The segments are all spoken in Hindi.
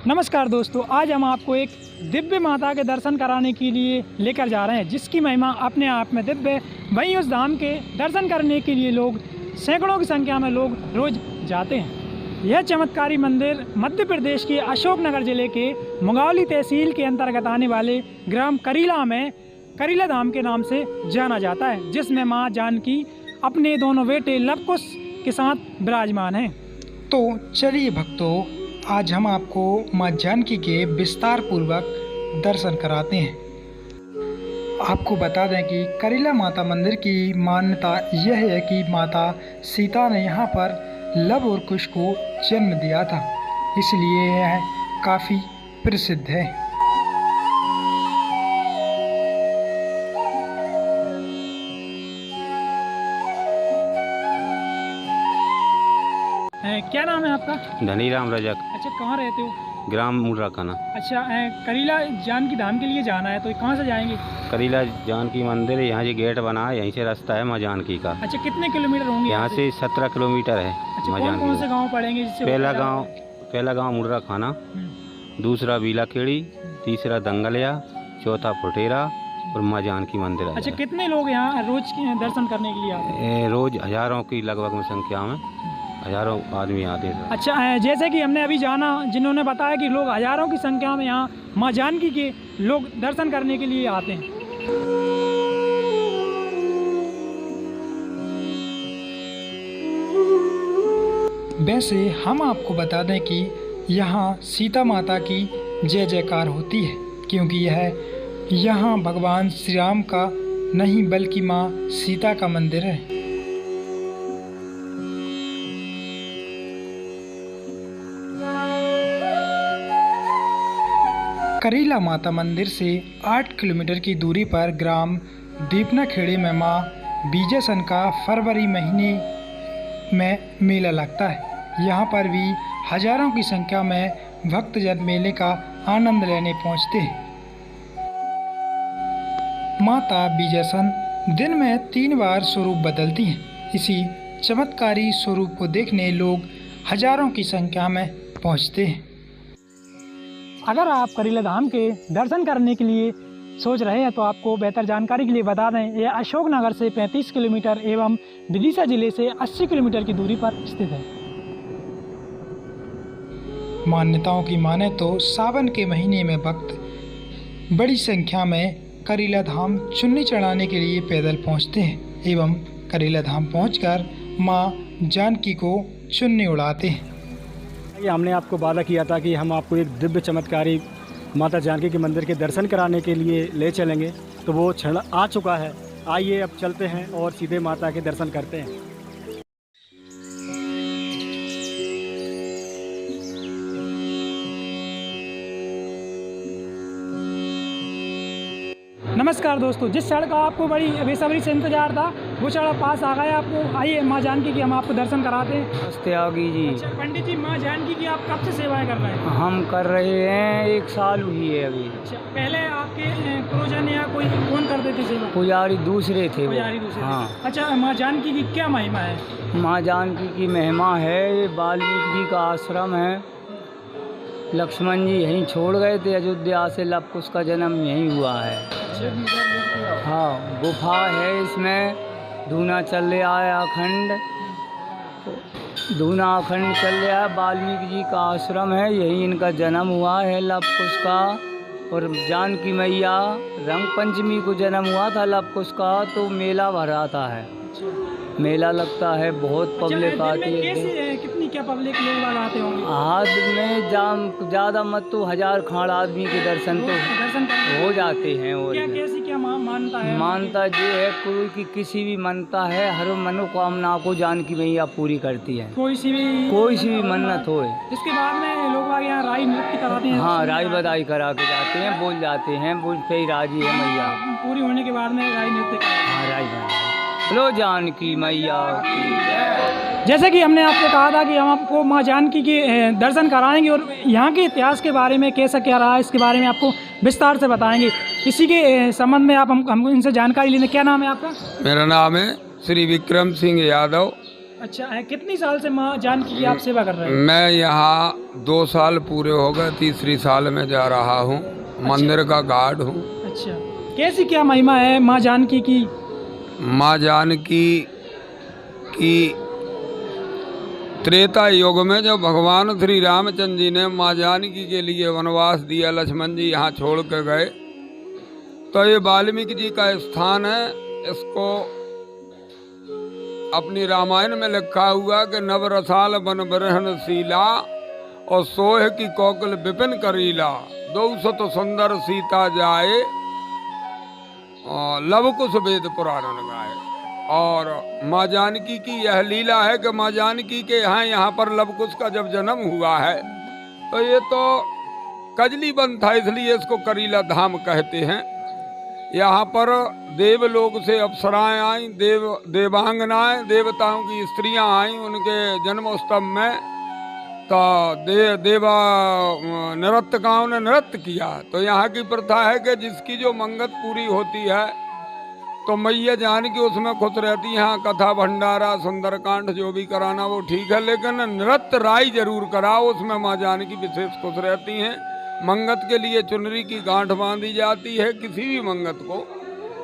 नमस्कार दोस्तों, आज हम आपको एक दिव्य माता के दर्शन कराने के लिए लेकर जा रहे हैं, जिसकी महिमा अपने आप में दिव्य है। वहीं उस धाम के दर्शन करने के लिए लोग सैकड़ों की संख्या में लोग रोज जाते हैं। यह चमत्कारी मंदिर मध्य प्रदेश के अशोकनगर जिले के मुंगावली तहसील के अंतर्गत आने वाले ग्राम करीला में करीला धाम के नाम से जाना जाता है, जिसमें माँ जानकी अपने दोनों बेटे लवकुश के साथ विराजमान हैं। तो चलिए भक्तों, आज हम आपको माँ जानकी के विस्तार पूर्वक दर्शन कराते हैं। आपको बता दें कि करीला माता मंदिर की मान्यता यह है कि माता सीता ने यहाँ पर लव और कुश को जन्म दिया था, इसलिए यह काफ़ी प्रसिद्ध है। क्या नाम है आपका? धनीराम रजक। अच्छा, कहाँ रहते हो? ग्राम मुर्राकाना। अच्छा, करीला जानकी धाम के लिए जाना है तो कहाँ से जाएंगे? करीला जानकी मंदिर, यहाँ ये गेट बना है, यहीं से रास्ता है माँ जानकी का। अच्छा, कितने किलोमीटर होंगे यहाँ से? 17 किलोमीटर है। अच्छा, माँ कौन जानकी कौन से गाँव पड़ेंगे? जिससे पहला गाँव मुर्राखाना, दूसरा बीलाखेड़ी, तीसरा दंगलिया, चौथा फुटेरा और माँ जानकी मंदिर है। अच्छा, कितने लोग यहाँ रोज के दर्शन करने के लिए आते हैं? रोज हजारों की लगभग संख्या में हजारों आदमी आते हैं। अच्छा, जैसे कि हमने अभी जाना, जिन्होंने बताया कि लोग हजारों की संख्या में यहाँ माँ जानकी के लोग दर्शन करने के लिए आते हैं। वैसे हम आपको बता दें कि यहाँ सीता माता की जय जयकार होती है, क्योंकि यह यहाँ भगवान श्री राम का नहीं बल्कि माँ सीता का मंदिर है। करीला माता मंदिर से 8 किलोमीटर की दूरी पर ग्राम दीपनाखेड़ी में माँ बीजासन का फरवरी महीने में मेला लगता है। यहाँ पर भी हजारों की संख्या में भक्तजन मेले का आनंद लेने पहुँचते हैं। माता बीजासन दिन में 3 बार स्वरूप बदलती हैं। इसी चमत्कारी स्वरूप को देखने लोग हजारों की संख्या में पहुँचते हैं। अगर आप करीला धाम के दर्शन करने के लिए सोच रहे हैं तो आपको बेहतर जानकारी के लिए बता दें, यह अशोकनगर से 35 किलोमीटर एवं विदिशा जिले से 80 किलोमीटर की दूरी पर स्थित है। मान्यताओं की माने तो सावन के महीने में भक्त बड़ी संख्या में करीला धाम चुन्नी चढ़ाने के लिए पैदल पहुंचते हैं एवं करीला धाम पहुंचकर मां जानकी को चुन्नी उड़ाते हैं। हमने आपको वादा किया था कि हम आपको एक दिव्य चमत्कारी माता जानकी के मंदिर के दर्शन कराने के लिए ले चलेंगे, तो वो क्षण आ चुका है। आइए अब चलते हैं और सीधे माता के दर्शन करते हैं। नमस्कार दोस्तों, जिस क्षण का आपको बड़ी बेसब्री से इंतजार था वो क्षण पास आ गया आपको। आइए माँ जानकी की हम आपको दर्शन कराते हैं। नमस्ते आगी जी। अच्छा पंडित जी, माँ जानकी की आप कब से सेवाएं कर रहे हैं? हम कर रहे हैं 1 साल हुई है अभी। अच्छा, पहले आपके गुरुजन या कोई कौन करते थे सेवा? पुजारी दूसरे थे वो। पुजारी दूसरे? हाँ। अच्छा, माँ जानकी की क्या महिमा है? माँ जानकी की महिमा है, ये वाल्मीकि जी का आश्रम है। लक्ष्मण जी यहीं छोड़ गए थे अयोध्या से, लवकुश का जन्म यहीं हुआ है। हाँ, गुफा है इसमें, धूना चल रहा है अखंड, धूना अखंड चल रहा है। वाल्मीकि जी का आश्रम है, यहीं इनका जन्म हुआ है लवकुश का। और जानकी मैया रंग पंचमी को जन्म हुआ था लवकुश का, तो मेला भराता है, मेला लगता है, बहुत पब्लिक आती है। कितनी क्या पब्लिक लोग आते होंगे? हाथ में ज़्यादा मत तो 1000 खाड़ आदमी के दर्शन तो हो जाते हैं। और क्या मानता है? मानता जो है, कोई की किसी भी मानता है, हर मनोकामना को जानकी मैया पूरी करती है। कोई सी भी मन्नत हो। इसके बाद में लोग आगे यहाँ राई नृत्य कराते हैं। हाँ, राई बधाई करा के जाते हैं, बोल जाते हैं, बोल पे ही राजी है मैया। पूरी होने के बाद में राई नृत्य। हाँ, राई बधाई। लो जानकी मैया की। जैसे कि हमने आपको कहा था कि हम आपको माँ जानकी के दर्शन कराएंगे और यहाँ के इतिहास के बारे में कैसा क्या रहा है, इसके बारे में आपको विस्तार से बताएंगे। इसी के संबंध में आप हमको इनसे जानकारी लेने। क्या नाम है आपका? मेरा नाम है श्री विक्रम सिंह यादव। अच्छा, कितनी साल से माँ जानकी की आप सेवा कर रहे हैं? मैं यहाँ 2 साल पूरे हो गए, तीसरी साल में जा रहा हूँ। मंदिर का गार्ड हूँ। अच्छा, कैसी क्या महिमा है माँ जानकी की? माँ जानकी की त्रेता युग में जब भगवान श्री रामचंद्र जी ने माँ जानकी के लिए वनवास दिया, लक्ष्मण जी यहाँ छोड़ के गए, तो ये वाल्मीकि जी का स्थान है। इसको अपनी रामायण में लिखा हुआ कि नवरसाल बन बरहन शीला और सोह की कोकिल विपिन करीला, 200 सुंदर सीता जाए और लव कुश वेद पुराण गाए। और माँ जानकी की यह लीला है कि माँ जानकी के यहाँ पर लवकुश का जब जन्म हुआ है तो ये तो कजली बन था, इसलिए इसको करीला धाम कहते हैं। यहाँ पर देवलोक से अप्सराएं आई, देवांगनाएं, देवताओं की स्त्रियां आई उनके जन्मोत्सव में, तो देवा नर्तकाओं ने नृत्य किया। तो यहाँ की प्रथा है कि जिसकी जो मंगत पूरी होती है तो मैया जानकी उसमें खुश रहती हैं। कथा भंडारा सुंदरकांड जो भी कराना वो ठीक है, लेकिन नृत्य राई जरूर कराओ, उसमें माँ जानकी विशेष खुश रहती हैं। मंगत के लिए चुनरी की गांठ बांधी जाती है किसी भी मंगत को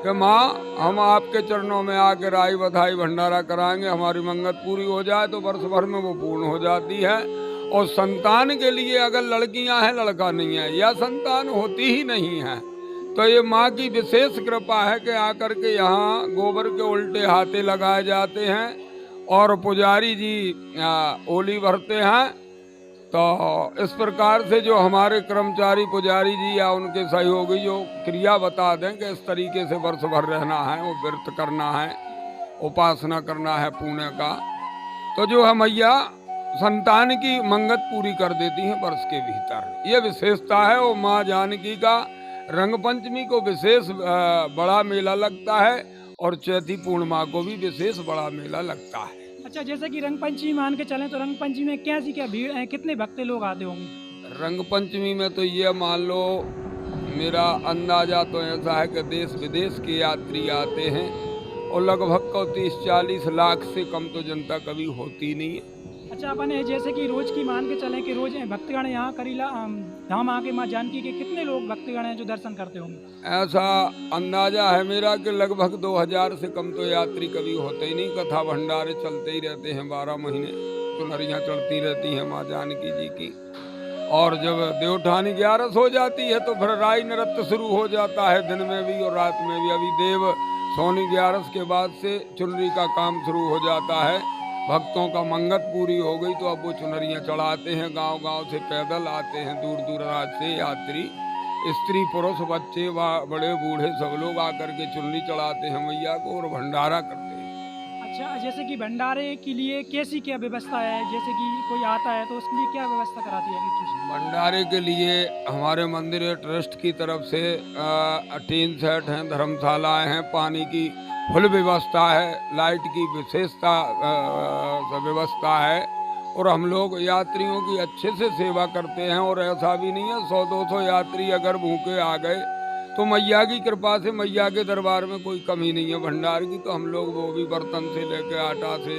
कि माँ हम आपके चरणों में आके राई बधाई भंडारा कराएंगे, हमारी मंगत पूरी हो जाए, तो वर्ष भर में वो पूर्ण हो जाती है। और संतान के लिए अगर लड़कियां हैं, लड़का नहीं है, या संतान होती ही नहीं है, तो ये माँ की विशेष कृपा है कि आकर के यहाँ गोबर के उल्टे हाथे लगाए जाते हैं और पुजारी जी ओली भरते हैं। तो इस प्रकार से जो हमारे कर्मचारी पुजारी जी या उनके सहयोगी जो क्रिया बता दें कि इस तरीके से वर्ष भर रहना है, वो व्रत करना है, उपासना करना है पुण्य का, तो जो है मैया संतान की मंगत पूरी कर देती हैं वर्ष के भीतर। ये विशेषता है। वो माँ जानकी का रंग पंचमी को विशेष बड़ा मेला लगता है और चैती पूर्णिमा को भी विशेष बड़ा मेला लगता है। अच्छा, जैसे कि रंग पंचमी मान के चलें तो रंग पंचमी में कैसी क्या भीड़ है, कितने भक्त लोग आते होंगे? रंग पंचमी में तो ये मान लो, मेरा अंदाजा तो ऐसा है कि देश विदेश के यात्री आते हैं और लगभग 30-40 लाख से कम तो जनता कभी होती नहीं है। अच्छा, अपन जैसे कि रोज की मान के चलें कि रोज भक्तगण यहाँ करीला धाम आके माँ जानकी के कितने लोग भक्तगण हैं जो दर्शन करते होंगे? ऐसा अंदाजा है मेरा कि लगभग 2000 से कम तो यात्री कभी होते ही नहीं। कथा भंडारे चलते ही रहते हैं 12 महीने, चुनरियाँ चढ़ती रहती हैं माँ जानकी जी की। और जब देवठानी 11 हो जाती है तो फिर राई नृत्य शुरू हो जाता है, दिन में भी और रात में भी। अभी देव सोनी 11 के बाद से चुनरी का काम शुरू हो जाता है। भक्तों का मंगत पूरी हो गई तो अब वो चुनरियाँ चढ़ाते हैं। गांव-गांव से पैदल आते हैं, दूर दूराज से यात्री, स्त्री पुरुष बच्चे बड़े बूढ़े सब लोग आकर के चुनरी चढ़ाते हैं मैया को और भंडारा करते हैं। अच्छा, जैसे कि भंडारे के लिए कैसी क्या व्यवस्था है? जैसे कि कोई आता है तो उसके लिए क्या व्यवस्था कराती है? भंडारे के लिए हमारे मंदिर ट्रस्ट की तरफ से टीन सेट हैं, धर्मशालाएँ हैं, पानी की फुल व्यवस्था है, लाइट की विशेषता व्यवस्था है और हम लोग यात्रियों की अच्छे से सेवा करते हैं। और ऐसा भी नहीं है 100-200 यात्री अगर भूखे आ गए तो मैया की कृपा से मैया के दरबार में कोई कमी नहीं है भंडार की, तो हम लोग वो भी बर्तन से लेके आटा से,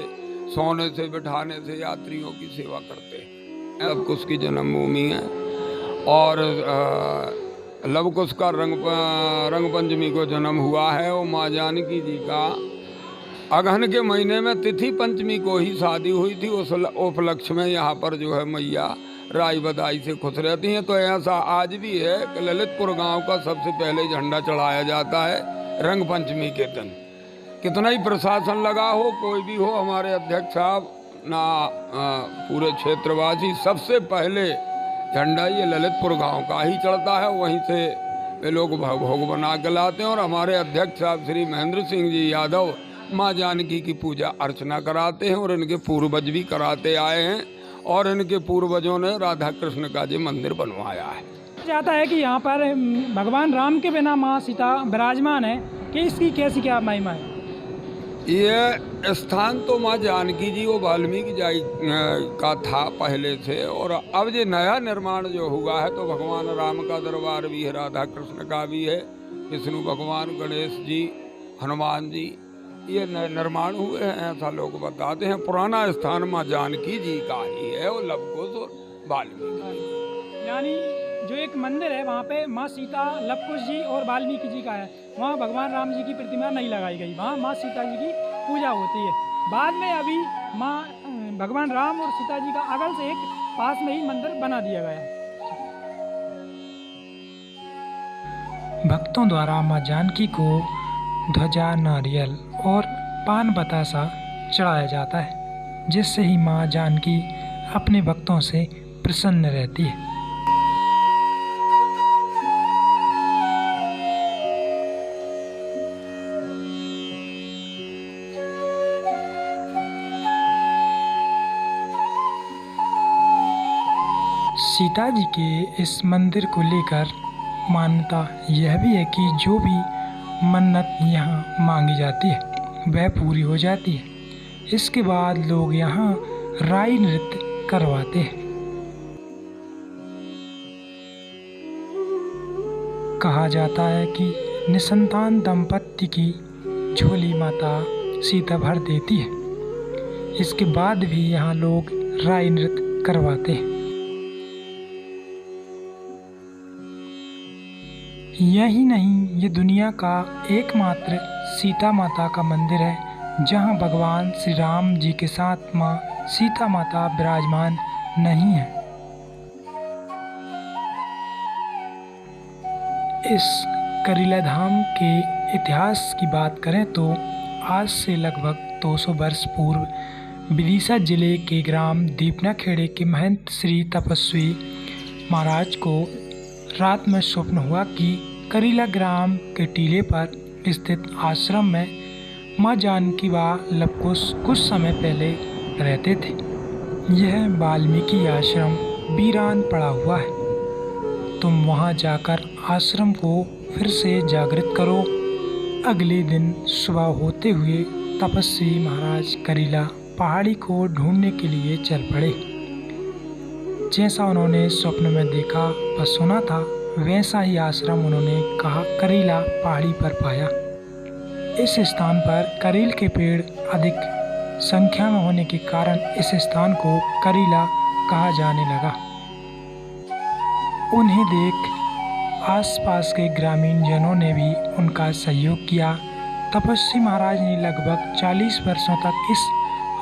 सोने से, बिठाने से यात्रियों की सेवा करते हैं। अब उसकी जन्मभूमि है और लवकुश का रंग पंचमी को जन्म हुआ है। वो माँ जानकी जी का अगहन के महीने में तिथि पंचमी को ही शादी हुई थी। उस उपलक्ष्य में यहाँ पर जो है मैया राई बधाई से खुश रहती हैं। तो ऐसा आज भी है कि ललितपुर गांव का सबसे पहले झंडा चढ़ाया जाता है रंग पंचमी के दिन। कितना ही प्रशासन लगा हो, कोई भी हो, हमारे अध्यक्ष साहब ना पूरे क्षेत्रवासी, सबसे पहले झंडा ये ललितपुर गांव का ही चढ़ता है। वहीं से वे लोग भोग बना के लाते हैं और हमारे अध्यक्ष साहब श्री महेंद्र सिंह जी यादव माँ जानकी की पूजा अर्चना कराते हैं और इनके पूर्वज भी कराते आए हैं और इनके पूर्वजों ने राधा कृष्ण का जी मंदिर बनवाया है। जाता है कि यहाँ पर भगवान राम के बिना माँ सीता विराजमान है, कि इसकी कैसी क्या महिमा है? ये स्थान तो माँ जानकी जी वो वाल्मीकि जी का था पहले से, और अब ये नया निर्माण जो हुआ है तो भगवान राम का दरबार भी है, राधा कृष्ण का भी है, विष्णु भगवान, गणेश जी, हनुमान जी, ये निर्माण हुए हैं, ऐसा लोग बताते हैं। पुराना स्थान माँ जानकी जी का ही है, और लवकुश और वाल्मीकि। यानी जो एक मंदिर है वहाँ पे माँ सीता, लवकुश जी और वाल्मीकि जी का है। वहाँ भगवान राम जी की प्रतिमा नहीं लगाई गई, वहाँ माँ सीता जी की पूजा होती है। बाद में अभी माँ भगवान राम और सीता जी का अगल से एक पास में ही मंदिर बना दिया गया है। भक्तों द्वारा माँ जानकी को ध्वजा, नारियल और पान बतासा चढ़ाया जाता है, जिससे ही माँ जानकी अपने भक्तों से प्रसन्न रहती है। सीता जी के इस मंदिर को लेकर मान्यता यह भी है कि जो भी मन्नत यहाँ मांगी जाती है वह पूरी हो जाती है। इसके बाद लोग यहाँ राई नृत्य करवाते हैं। कहा जाता है कि निसंतान दंपत्ति की झोली माता सीता भर देती है। इसके बाद भी यहाँ लोग राई नृत्य करवाते हैं। यही नहीं, ये दुनिया का एकमात्र सीता माता का मंदिर है जहाँ भगवान श्री राम जी के साथ माँ सीता माता विराजमान नहीं है। इस करीला धाम के इतिहास की बात करें तो आज से लगभग 200 वर्ष पूर्व विदिशा जिले के ग्राम दीपना खेड़े के महंत श्री तपस्वी महाराज को रात में स्वप्न हुआ कि करीला ग्राम के टीले पर स्थित आश्रम में माँ जानकी व लवकुश कुछ समय पहले रहते थे। यह वाल्मीकि आश्रम वीरान पड़ा हुआ है। तुम वहाँ जाकर आश्रम को फिर से जागृत करो। अगले दिन सुबह होते हुए तपस्वी महाराज करीला पहाड़ी को ढूंढने के लिए चल पड़े। जैसा उन्होंने स्वप्न में देखा व सुना था वैसा ही आश्रम उन्होंने कहा करीला पहाड़ी पर पाया। इस स्थान पर करील के पेड़ अधिक संख्या में होने के कारण इस स्थान को करीला कहा जाने लगा। उन्हें देख आसपास के ग्रामीण जनों ने भी उनका सहयोग किया। तपस्वी महाराज ने लगभग 40 वर्षों तक इस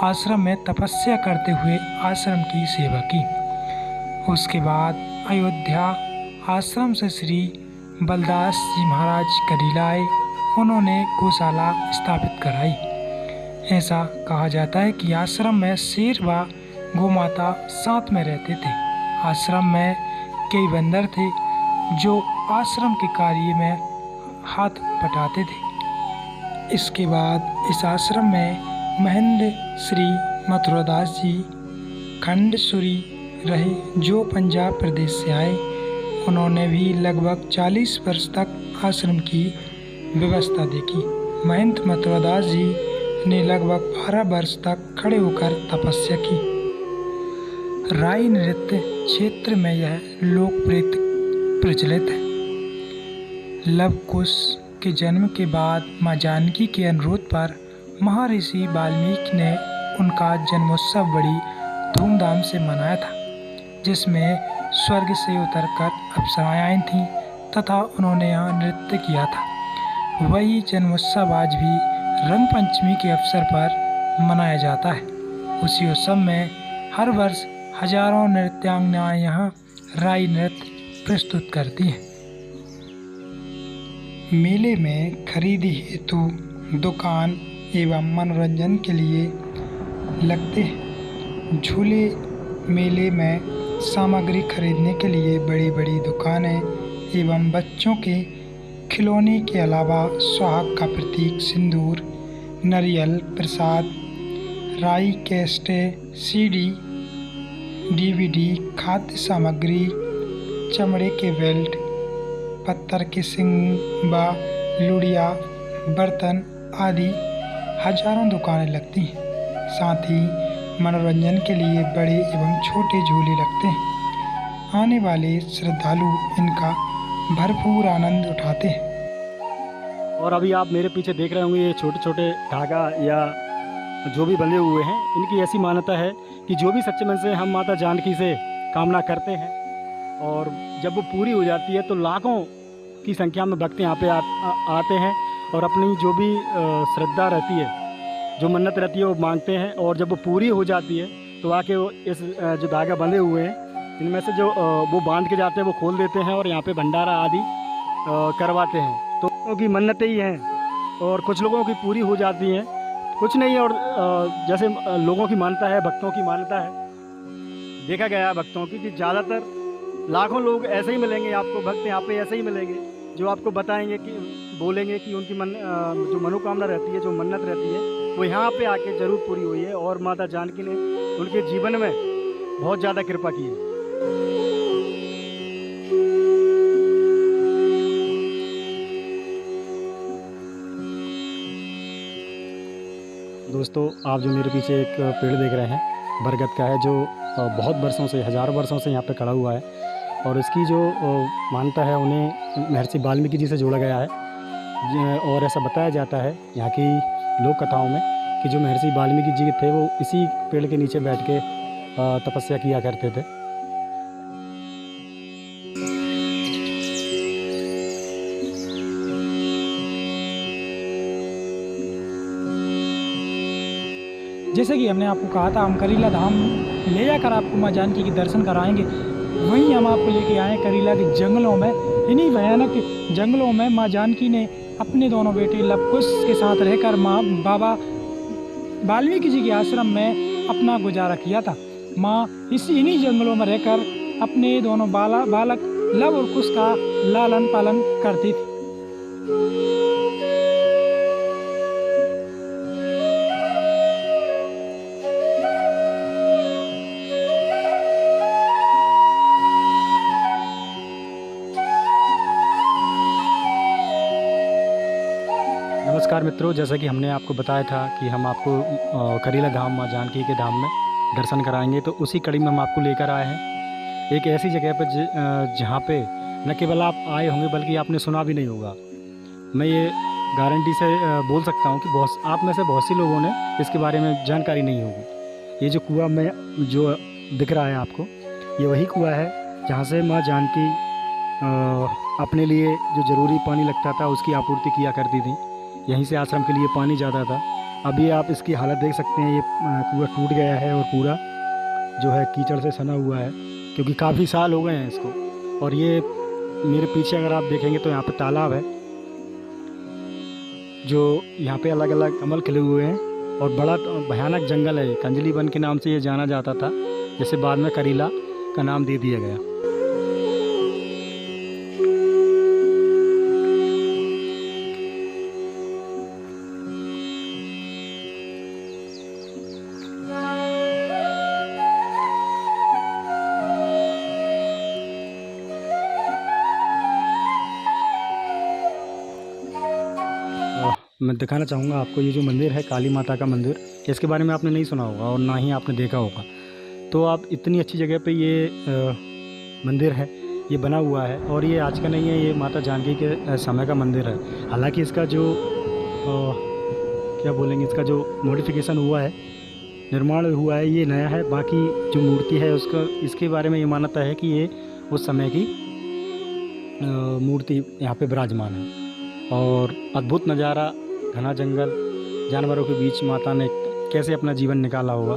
आश्रम में तपस्या करते हुए आश्रम की सेवा की। उसके बाद अयोध्या आश्रम से श्री बलदास जी महाराज करीला आए। उन्होंने गौशाला स्थापित कराई। ऐसा कहा जाता है कि आश्रम में शेर व गोमाता साथ में रहते थे। आश्रम में कई बंदर थे जो आश्रम के कार्य में हाथ बटाते थे। इसके बाद इस आश्रम में महेंद्र श्री मथुरादास जी खंडसुरी रहे, जो पंजाब प्रदेश से आए। उन्होंने भी लगभग 40 वर्ष तक आश्रम की व्यवस्था देखी। महंत मथुरादास जी ने लगभग 12 वर्ष तक खड़े होकर तपस्या की। राई नृत्य क्षेत्र में यह लोकप्रिय प्रचलित है। लवकुश के जन्म के बाद माँ जानकी के अनुरोध पर महर्षि वाल्मीकि ने उनका जन्मोत्सव बड़ी धूमधाम से मनाया था, जिसमें स्वर्ग से उतरकर अप्सराएं आई थीं तथा उन्होंने यहाँ नृत्य किया था। वही जन्मोत्सव आज भी रंग पंचमी के अवसर पर मनाया जाता है। उसी उत्सव में हर वर्ष हजारों नृत्यांगनाएं यहाँ राई नृत्य प्रस्तुत करती हैं। मेले में खरीदी हेतु दुकान एवं मनोरंजन के लिए लगते हैं। झूले मेले में सामग्री खरीदने के लिए बड़ी बड़ी दुकानें एवं बच्चों के खिलौने के अलावा सुहाग का प्रतीक सिंदूर, नारियल, प्रसाद, राई कैस्टे, सीडी, डीवीडी, खाद्य सामग्री, चमड़े के बेल्ट, पत्थर के सिंग व लुड़िया, बर्तन आदि हजारों दुकानें लगती हैं। साथ ही मनोरंजन के लिए बड़े एवं छोटे झूले लगते हैं। आने वाले श्रद्धालु इनका भरपूर आनंद उठाते हैं। और अभी आप मेरे पीछे देख रहे होंगे ये छोटे छोटे धागा या जो भी बंधे हुए हैं, इनकी ऐसी मान्यता है कि जो भी सच्चे मन से हम माता जानकी से कामना करते हैं और जब वो पूरी हो जाती है तो लाखों की संख्या में भक्त यहाँ पे आते हैं और अपनी जो भी श्रद्धा रहती है, जो मन्नत रहती है वो मांगते हैं। और जब वो पूरी हो जाती है तो आके वो इस जो धागा बंधे हुए हैं इनमें से जो वो बांध के जाते हैं वो खोल देते हैं और यहाँ पे भंडारा आदि करवाते हैं। तो लोगों की मन्नतें ही हैं और कुछ लोगों की पूरी हो जाती हैं, कुछ नहीं। और जैसे लोगों की मान्यता है, भक्तों की मान्यता है, देखा गया है भक्तों की कि ज़्यादातर लाखों लोग ऐसे ही मिलेंगे आपको, भक्त यहाँ पे ऐसे ही मिलेंगे जो आपको बताएंगे कि बोलेंगे कि उनकी जो मनोकामना रहती है, जो मन्नत रहती है वो यहाँ पे आके ज़रूर पूरी हुई है और माता जानकी ने उनके जीवन में बहुत ज़्यादा कृपा की है। दोस्तों, आप जो मेरे पीछे एक पेड़ देख रहे हैं बरगद का है, जो बहुत वर्षों से, हज़ारों वर्षों से यहाँ पे खड़ा हुआ है और इसकी जो मान्यता है उन्हें महर्षि वाल्मीकि जी से जोड़ा गया है। और ऐसा बताया जाता है यहाँ की लोक कथाओं में कि जो महर्षि वाल्मीकि जी थे वो इसी पेड़ के नीचे बैठ के तपस्या किया करते थे। जैसे कि हमने आपको कहा था हम करीला धाम ले जाकर आपको माँ जानकी के दर्शन कराएंगे, वहीं हम आपको लेके आए करीला के जंगलों में। इन्हीं भयानक जंगलों में माँ जानकी ने अपने दोनों बेटे लवकुश के साथ रहकर माँ बाबा वाल्मीकि जी के आश्रम में अपना गुजारा किया था। माँ इन्हीं जंगलों में रहकर अपने दोनों बालक लव और कुश का लालन पालन करती थी। नमस्कार मित्रों, जैसा कि हमने आपको बताया था कि हम आपको करीला धाम माँ जानकी के धाम में दर्शन कराएंगे, तो उसी कड़ी में हम आपको लेकर आए हैं एक ऐसी जगह पर जहाँ पे न केवल आप आए होंगे बल्कि आपने सुना भी नहीं होगा। मैं ये गारंटी से बोल सकता हूँ कि आप में से बहुत सी लोगों ने इसके बारे में जानकारी नहीं होगी। ये जो कुआं में जो दिख रहा है आपको, ये वही कुआं है जहाँ से माँ जानकी अपने लिए जो ज़रूरी पानी लगता था उसकी आपूर्ति किया करती थी। यहीं से आश्रम के लिए पानी जाता था। अभी आप इसकी हालत देख सकते हैं, ये कुआं टूट गया है और पूरा जो है कीचड़ से सना हुआ है, क्योंकि काफ़ी साल हो गए हैं इसको। और ये मेरे पीछे अगर आप देखेंगे तो यहाँ पे तालाब है, जो यहाँ पे अलग अलग कमल खिले हुए हैं और बड़ा भयानक जंगल है। कंजली वन के नाम से ये जाना जाता था, जिसे बाद में करीला का नाम दे दिया गया। मैं दिखाना चाहूँगा आपको ये जो मंदिर है काली माता का मंदिर, इसके बारे में आपने नहीं सुना होगा और ना ही आपने देखा होगा। तो आप इतनी अच्छी जगह पे ये मंदिर है, ये बना हुआ है और ये आज का नहीं है, ये माता जानकी के समय का मंदिर है। हालांकि इसका जो क्या बोलेंगे, इसका जो मॉडिफिकेशन हुआ है, निर्माण हुआ है, ये नया है। बाकी जो मूर्ति है उसका, इसके बारे में ये मान्यता है कि ये उस समय की मूर्ति यहाँ पे विराजमान है। और अद्भुत नज़ारा, घना जंगल, जानवरों के बीच माता ने कैसे अपना जीवन निकाला होगा,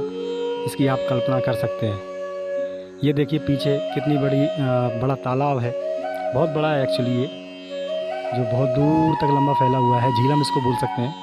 इसकी आप कल्पना कर सकते हैं। ये देखिए पीछे कितनी बड़ा तालाब है, बहुत बड़ा है एक्चुअली ये, जो बहुत दूर तक लंबा फैला हुआ है। झीलम इसको बोल सकते हैं।